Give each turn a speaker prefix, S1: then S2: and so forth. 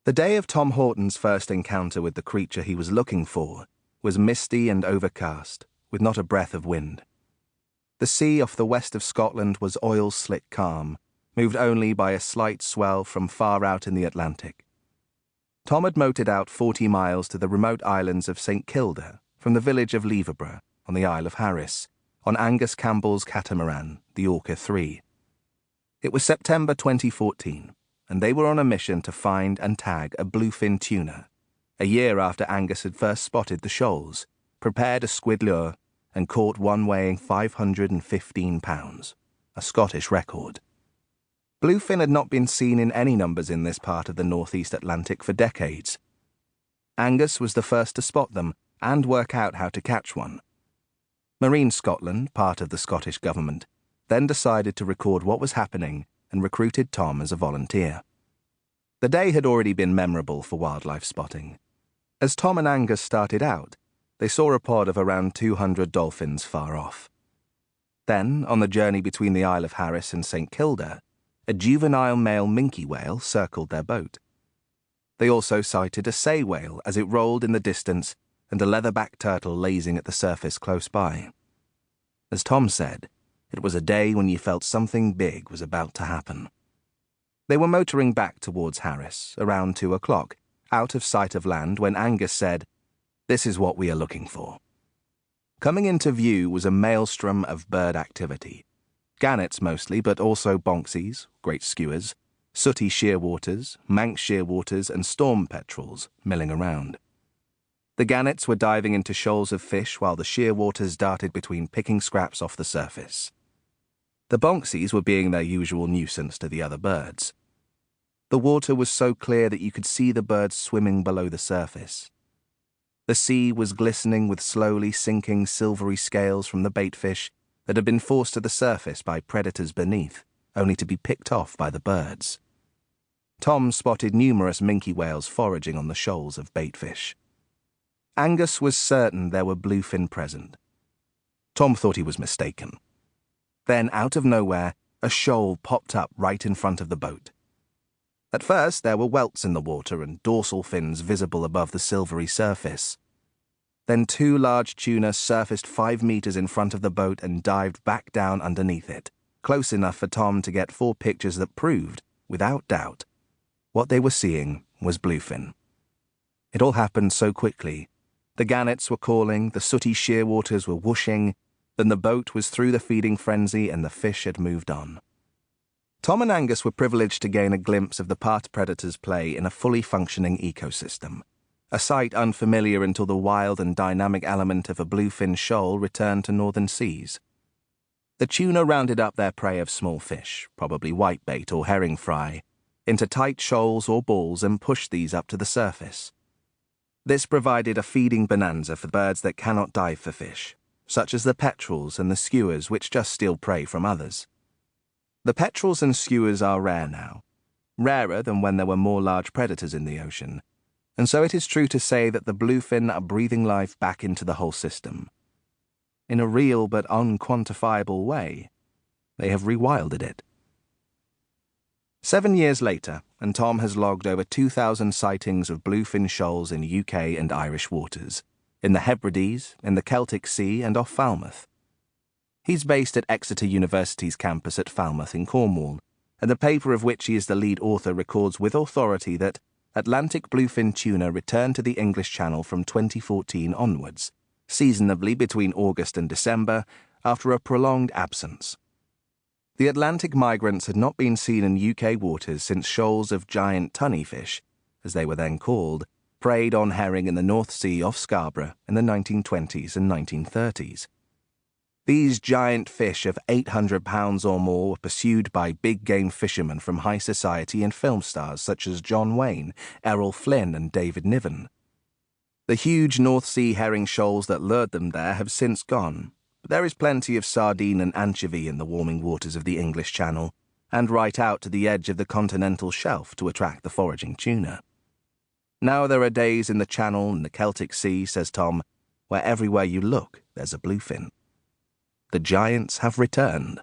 S1: The day of Tom Horton's first encounter with the creature he was looking for was misty and overcast, with not a breath of wind. The sea off the west of Scotland was oil-slick calm, moved only by a slight swell from far out in the Atlantic. Tom had motored out 40 miles to the remote islands of St Kilda from the village of Leverburgh on the Isle of Harris, on Angus Campbell's catamaran, the Orca 3. It was September 2014, and they were on a mission to find and tag a bluefin tuna, a year after Angus had first spotted the shoals, prepared a squid lure, and caught one weighing 515 pounds, a Scottish record. Bluefin had not been seen in any numbers in this part of the northeast Atlantic for decades. Angus was the first to spot them and work out how to catch one. Marine Scotland, part of the Scottish government, then decided to record what was happening and recruited Tom as a volunteer. The day had already been memorable for wildlife spotting. As Tom and Angus started out, they saw a pod of around 200 dolphins far off. Then, on the journey between the Isle of Harris and St Kilda, a juvenile male minke whale circled their boat. They also sighted a sei whale as it rolled in the distance and a leatherback turtle lazing at the surface close by. As Tom said, it was a day when you felt something big was about to happen. They were motoring back towards Harris, around 2 o'clock, out of sight of land, when Angus said, "This is what we are looking for." Coming into view was a maelstrom of bird activity. Gannets mostly, but also bonxies, great skuas, sooty shearwaters, manx shearwaters, and storm petrels milling around. The gannets were diving into shoals of fish while the shearwaters darted between picking scraps off the surface. The bonxies were being their usual nuisance to the other birds. The water was so clear that you could see the birds swimming below the surface. The sea was glistening with slowly sinking silvery scales from the baitfish that had been forced to the surface by predators beneath, only to be picked off by the birds. Tom spotted numerous minke whales foraging on the shoals of baitfish. Angus was certain there were bluefin present. Tom thought he was mistaken. Then, out of nowhere, a shoal popped up right in front of the boat. At first, there were welts in the water and dorsal fins visible above the silvery surface. Then 2 large tuna surfaced 5 meters in front of the boat and dived back down underneath it, close enough for Tom to get 4 pictures that proved, without doubt, what they were seeing was bluefin. It all happened so quickly. The gannets were calling, the sooty shearwaters were whooshing, then the boat was through the feeding frenzy and the fish had moved on. Tom and Angus were privileged to gain a glimpse of the part predators play in a fully functioning ecosystem, a sight unfamiliar until the wild and dynamic element of a bluefin shoal returned to northern seas. The tuna rounded up their prey of small fish, probably whitebait or herring fry, into tight shoals or balls and pushed these up to the surface. This provided a feeding bonanza for birds that cannot dive for fish, such as the petrels and the skuas, which just steal prey from others. The petrels and skuas are rare now, rarer than when there were more large predators in the ocean, and so it is true to say that the bluefin are breathing life back into the whole system. In a real but unquantifiable way, they have rewilded it. 7 years later, and Tom has logged over 2,000 sightings of bluefin shoals in UK and Irish waters, in the Hebrides, in the Celtic Sea, and off Falmouth. He's based at Exeter University's campus at Falmouth in Cornwall, and the paper of which he is the lead author records with authority that Atlantic bluefin tuna returned to the English Channel from 2014 onwards, seasonably between August and December, after a prolonged absence. The Atlantic migrants had not been seen in UK waters since shoals of giant tunny fish, as they were then called, preyed on herring in the North Sea off Scarborough in the 1920s and 1930s. These giant fish of 800 pounds or more were pursued by big game fishermen from high society and film stars such as John Wayne, Errol Flynn, and David Niven. The huge North Sea herring shoals that lured them there have since gone, but there is plenty of sardine and anchovy in the warming waters of the English Channel, and right out to the edge of the continental shelf to attract the foraging tuna. Now there are days in the Channel and the Celtic Sea, says Tom, where everywhere you look there's a bluefin. The giants have returned.